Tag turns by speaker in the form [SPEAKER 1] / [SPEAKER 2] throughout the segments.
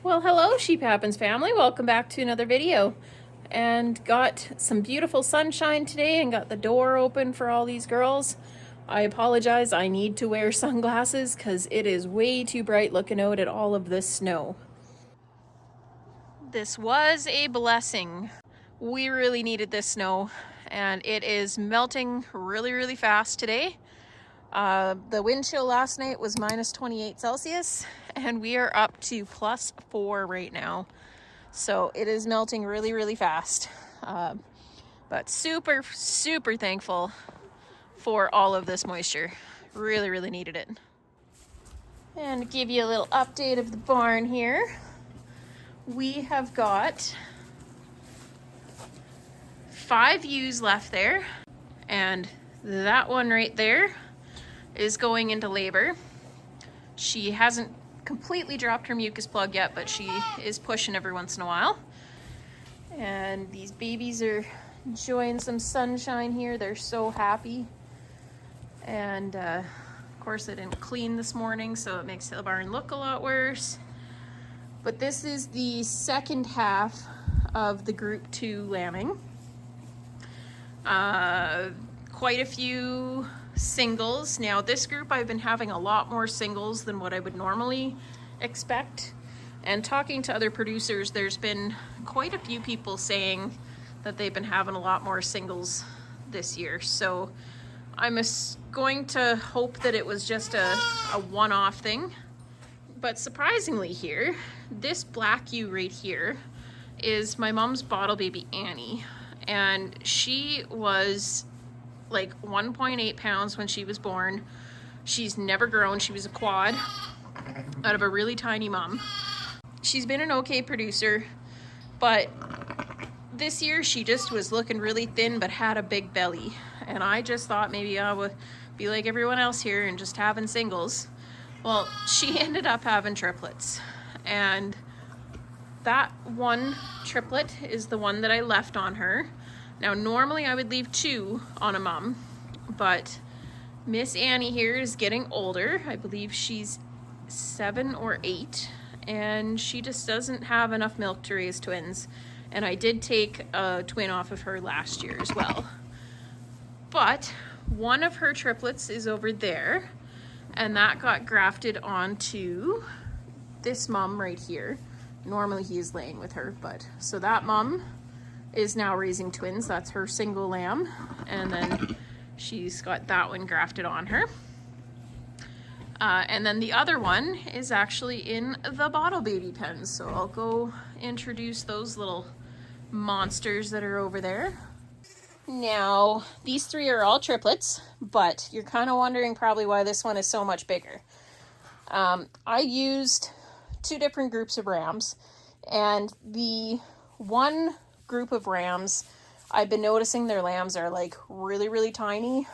[SPEAKER 1] Well, hello Sheep Happens family. Welcome back to another video. And got some beautiful sunshine today and got the door open for all these girls. I apologize, I need to wear sunglasses because it is way too bright looking out at all of this snow. This was a blessing. We really needed this snow and it is melting really fast today. The wind chill last night was minus 28 Celsius and we are up to plus 4 right now. So it is melting really fast. But super thankful for all of this moisture. Really needed it. And to give you a little update of the barn here, we have got 5 ewes left there, and that one right there is going into labor. She hasn't completely dropped her mucus plug yet, but she is pushing every once in a while. And these babies are enjoying some sunshine here. They're so happy. And of course I didn't clean this morning, so it makes the barn look a lot worse. But this is the second half of the group 2 lambing. Quite a few singles. Now this group I've been having a lot more singles than what I would normally expect. And talking to other producers, there's been quite a few people saying that they've been having a lot more singles this year. So I'm going to hope that it was just a one-off thing. But surprisingly here, this black ewe right here is my mom's bottle baby Annie. And she was like 1.8 pounds when she was born. She's never grown. She was a quad out of a really tiny mom. She's been an okay producer, but this year she just was looking really thin but had a big belly. And I just thought maybe I would be like everyone else here and just having singles. Well, she ended up having triplets. And that one triplet is the one that I left on her. Now, normally I would leave 2 on a mom, but Miss Annie here is getting older. I believe she's 7 or 8, and she just doesn't have enough milk to raise twins. And I did take a twin off of her last year as well. But one of her triplets is over there, and that got grafted onto this mom right here. Normally he is laying with her, but so that mom is now raising twins. That's her single lamb, and then she's got that one grafted on her. And then the other one is actually in the bottle baby pen. So I'll go introduce those little monsters that are over there. Now, these 3 are all triplets, but you're kind of wondering probably why this one is so much bigger. I used 2 different groups of rams, and the one group of rams, I've been noticing their lambs are like really tiny.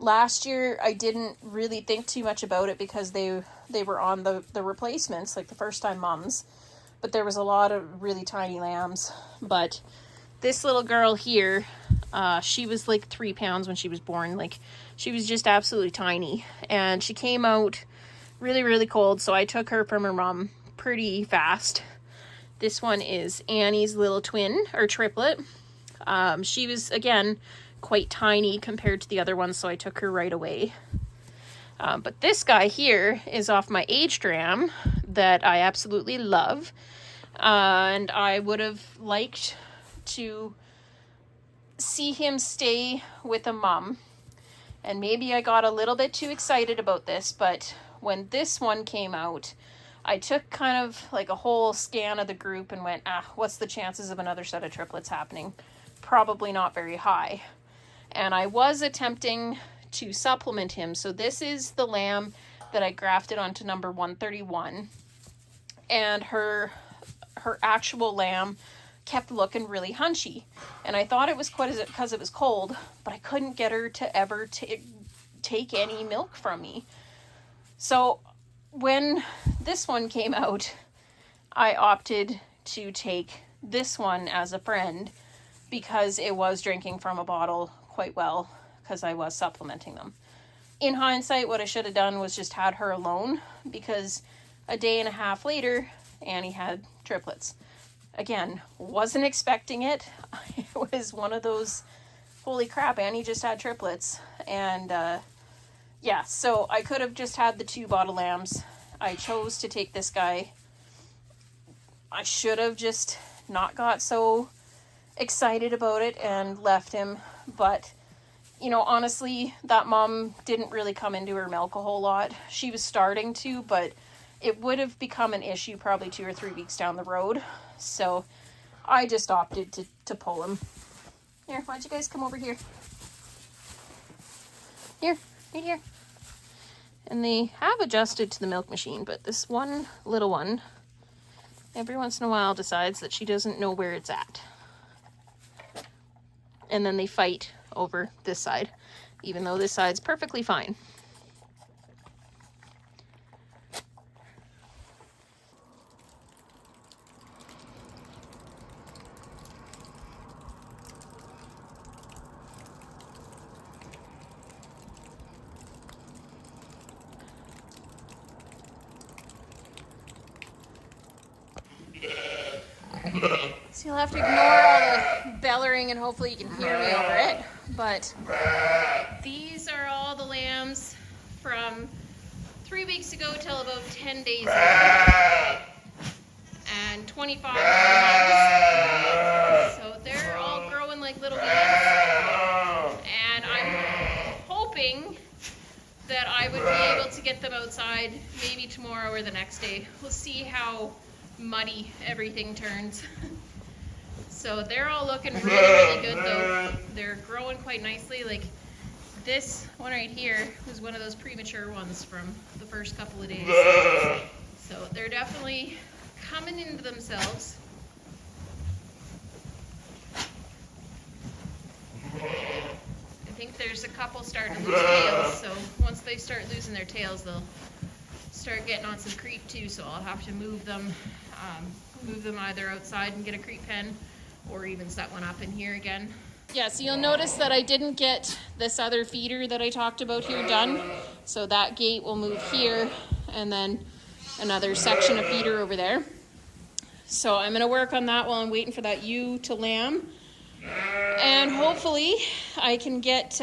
[SPEAKER 1] Last year I didn't really think too much about it because they were on the replacements, like the first time mums, but there was a lot of really tiny lambs. But this little girl here, she was like 3 pounds when she was born. Like, she was just absolutely tiny, and she came out really cold, so I took her from her mom pretty fast. This one is Annie's little twin or triplet. She was, again, quite tiny compared to the other ones, so I took her right away. But this guy here is off my aged ram that I absolutely love. And I would have liked to see him stay with a mom. And maybe I got a little bit too excited about this, but when this one came out, I took kind of like a whole scan of the group and went, what's the chances of another set of triplets happening? Probably not very high. And I was attempting to supplement him. So this is the lamb that I grafted onto number 131. And her actual lamb kept looking really hunchy. And I thought it was because it was cold, but I couldn't get her to ever take any milk from me. So when this one came out, I opted to take this one as a friend because it was drinking from a bottle quite well because I was supplementing them. in hindsight, what I should have done was just had her alone, because a day and a half later, Annie had triplets. Again, wasn't expecting it. It was one of those, holy crap, Annie just had triplets. And yeah, so I could have just had the 2 bottle lambs. I chose to take this guy. I should have just not got so excited about it and left him. But, you know, honestly, that mom didn't really come into her milk a whole lot. She was starting to, but it would have become an issue probably 2 or 3 weeks down the road. So I just opted to pull him. Here, why don't you guys come over here? Here, right here. And they have adjusted to the milk machine, but this one little one, every once in a while decides that she doesn't know where it's at. And then they fight over this side, even though this side's perfectly fine. So you'll have to ignore all the bellowing and hopefully you can hear me over it. But these are all the lambs from 3 weeks ago till about 10 days ago. And 25 lambs. So they're all growing like little weeds. And I'm hoping that I would be able to get them outside maybe tomorrow or the next day. We'll see how muddy everything turns. So they're all looking really, really good though. They're growing quite nicely. Like this one right here was one of those premature ones from the first couple of days. So they're definitely coming into themselves. I think there's a couple starting to lose tails, so once they start losing their tails, they'll start getting on some creep too, so I'll have to move them either outside and get a creep pen, or even set one up in here again. Yeah, so you'll notice that I didn't get this other feeder that I talked about here done, so that gate will move here, and then another section of feeder over there. So I'm going to work on that while I'm waiting for that ewe to lamb, and hopefully I can get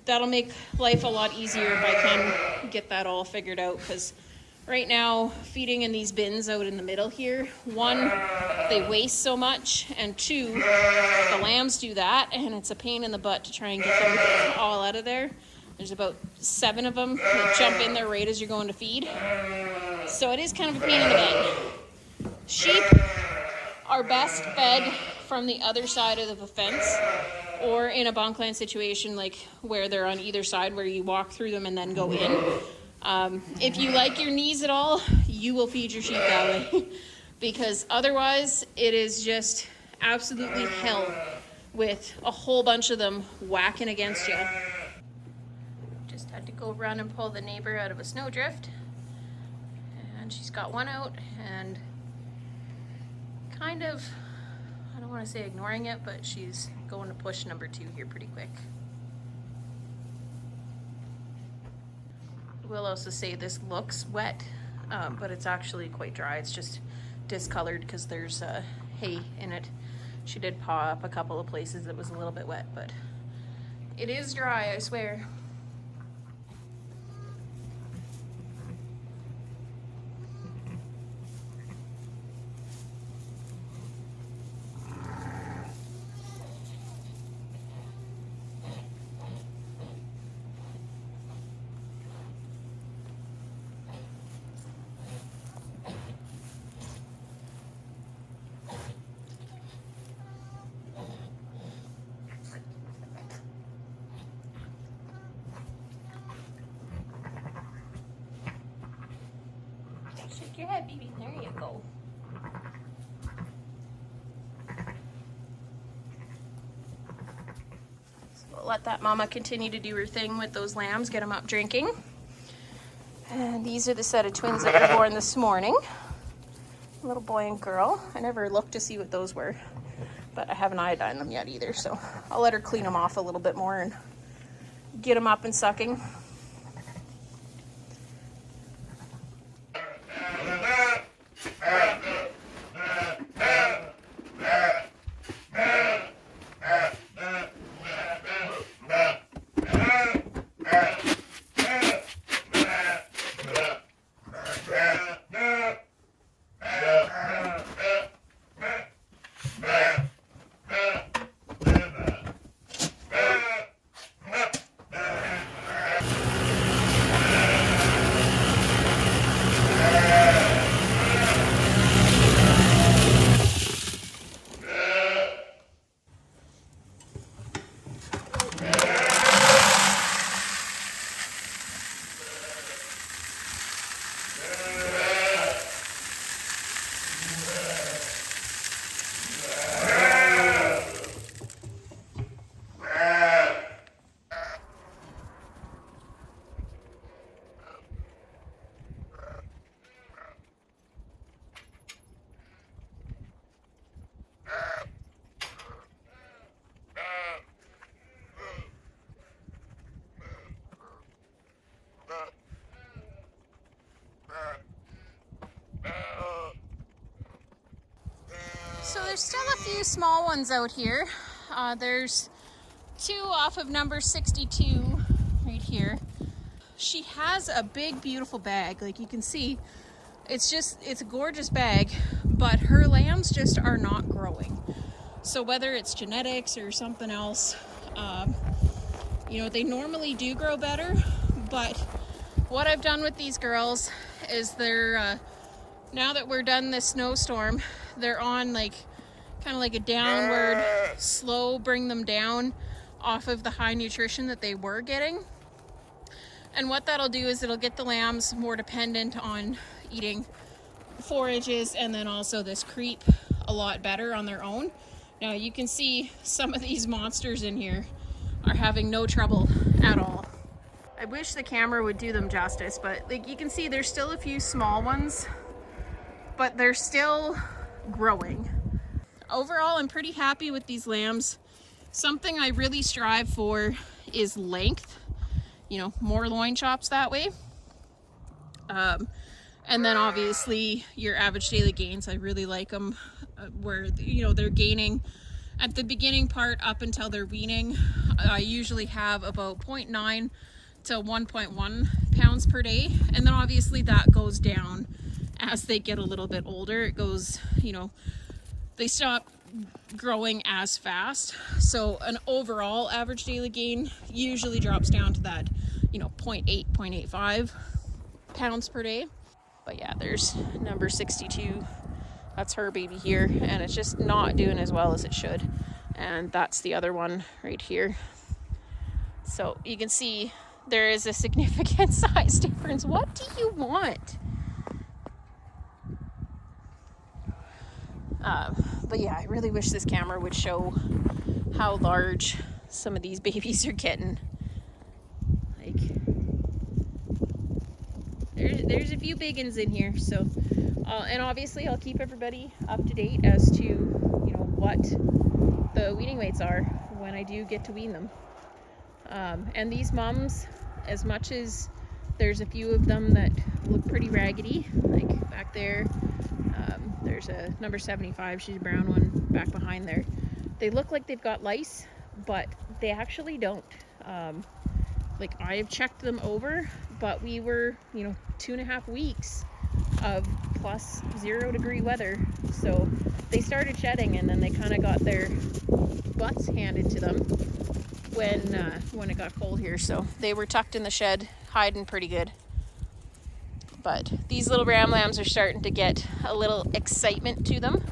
[SPEAKER 1] that'll make life a lot easier if I can get that all figured out, because right now feeding in these bins out in the middle here, 1, they waste so much, and 2, the lambs do that and it's a pain in the butt to try and get them all out of there. There's about 7 of them that jump in there right as you're going to feed, so it is kind of a pain in the butt. Sheep are best fed from the other side of the fence, or in a bunkland situation like where they're on either side where you walk through them and then go in. If you like your knees at all, you will feed your sheep that way because otherwise it is just absolutely hell with a whole bunch of them whacking against you. Just had to go run and pull the neighbor out of a snowdrift, and she's got one out and kind of, I don't want to say ignoring it, but she's going to push number 2 here pretty quick. We'll also say this looks wet, but it's actually quite dry. It's just discolored because there's hay in it. She did paw up a couple of places that was a little bit wet, but it is dry, I swear. Shake your head, baby. There you go. So we'll let that mama continue to do her thing with those lambs, get them up drinking. And these are the set of twins that were born this morning. Little boy and girl. I never looked to see what those were, but I haven't iodined them yet either, so I'll let her clean them off a little bit more and get them up and sucking. there's still a few small ones out here. There's 2 off of number 62 right here. She has a big, beautiful bag. Like you can see, it's a gorgeous bag, but her lambs just are not growing. So whether it's genetics or something else, you know, they normally do grow better, but what I've done with these girls is they're, now that we're done this snowstorm, they're on like, kind of like a downward, slow bring them down off of the high nutrition that they were getting. And what that'll do is it'll get the lambs more dependent on eating forages and then also this creep a lot better on their own. Now you can see some of these monsters in here are having no trouble at all. I wish the camera would do them justice, but like you can see there's still a few small ones, but they're still growing. Overall, I'm pretty happy with these lambs. Something I really strive for is length, you know, more loin chops that way. And then obviously your average daily gains, I really like them where, you know, they're gaining at the beginning part up until they're weaning. I usually have about 0.9 to 1.1 pounds per day. And then obviously that goes down as they get a little bit older. It goes, you know, they stop growing as fast. So an overall average daily gain usually drops down to that, you know, 0.8, 0.85 pounds per day. But yeah, there's number 62. That's her baby here, and it's just not doing as well as it should. And that's the other one right here. So you can see there is a significant size difference. What do you want? But yeah, I really wish this camera would show how large some of these babies are getting. Like, there's a few big ones in here. So, and obviously I'll keep everybody up to date as to, you know, what the weaning weights are when I do get to wean them. And these mums, as much as there's a few of them that look pretty raggedy, like back there, there's a number 75, she's a brown one back behind there. They look like they've got lice, but they actually don't. Like I've checked them over, but we were, you know, 2.5 weeks of plus 0 degree weather. So they started shedding, and then they kind of got their butts handed to them when it got cold here. So they were tucked in the shed, hiding pretty good. But these little ram lambs are starting to get a little excitement to them.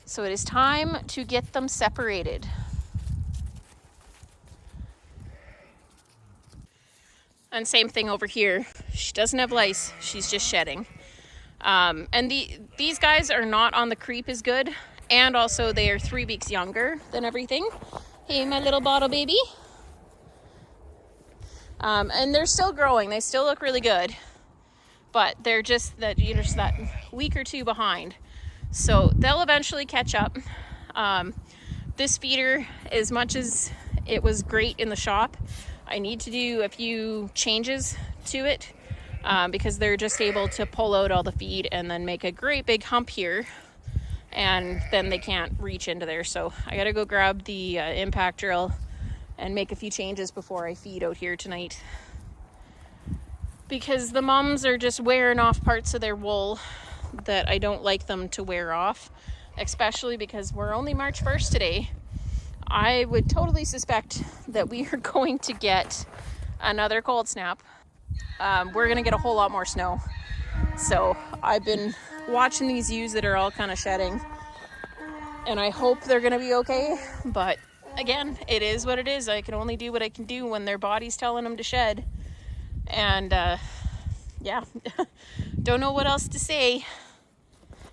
[SPEAKER 1] So it is time to get them separated. And same thing over here. She doesn't have lice, she's just shedding. And these guys are not on the creep as good. And also they are 3 weeks younger than everything. Hey, my little bottle baby. And they're still growing. They still look really good. But they're just that, you know, just that week or 2 behind. So they'll eventually catch up. This feeder, as much as it was great in the shop, I need to do a few changes to it because they're just able to pull out all the feed and then make a great big hump here, and then they can't reach into there. So I gotta go grab the impact drill and make a few changes before I feed out here tonight, because the mums are just wearing off parts of their wool that I don't like them to wear off, especially because we're only March 1st today. I would totally suspect that we are going to get another cold snap. We're going to get a whole lot more snow. So I've been watching these ewes that are all kind of shedding, and I hope they're going to be okay. But again, it is what it is. I can only do what I can do when their body's telling them to shed. And yeah, don't know what else to say.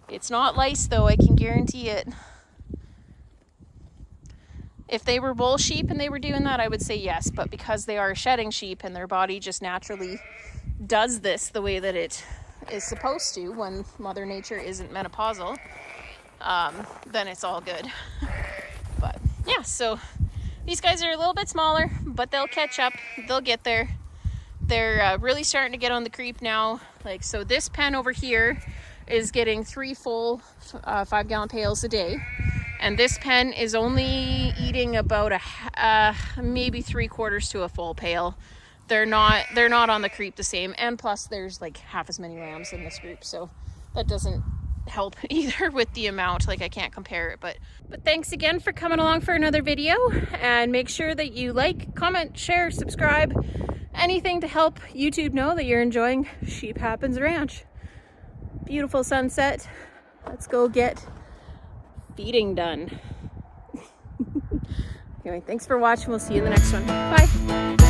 [SPEAKER 1] It's not lice though, I can guarantee it. If they were bull sheep and they were doing that, I would say yes. But because they are shedding sheep and their body just naturally does this the way that it is supposed to when Mother Nature isn't menopausal, then it's all good. But yeah, so these guys are a little bit smaller, but they'll catch up. They'll get there. They're really starting to get on the creep now. Like, so this pen over here is getting 3 full 5-gallon pails a day. And this pen is only eating about maybe 3/4 to a full pail. They're not on the creep the same, and plus there's like half as many lambs in this group, so that doesn't help either with the amount. Like, I can't compare it. But thanks again for coming along for another video, and make sure that you like, comment, share, subscribe, anything to help YouTube know that you're enjoying Sheep Happens Ranch. Beautiful sunset. Let's go get feeding done. Anyway, thanks for watching. We'll see you in the next one. Bye.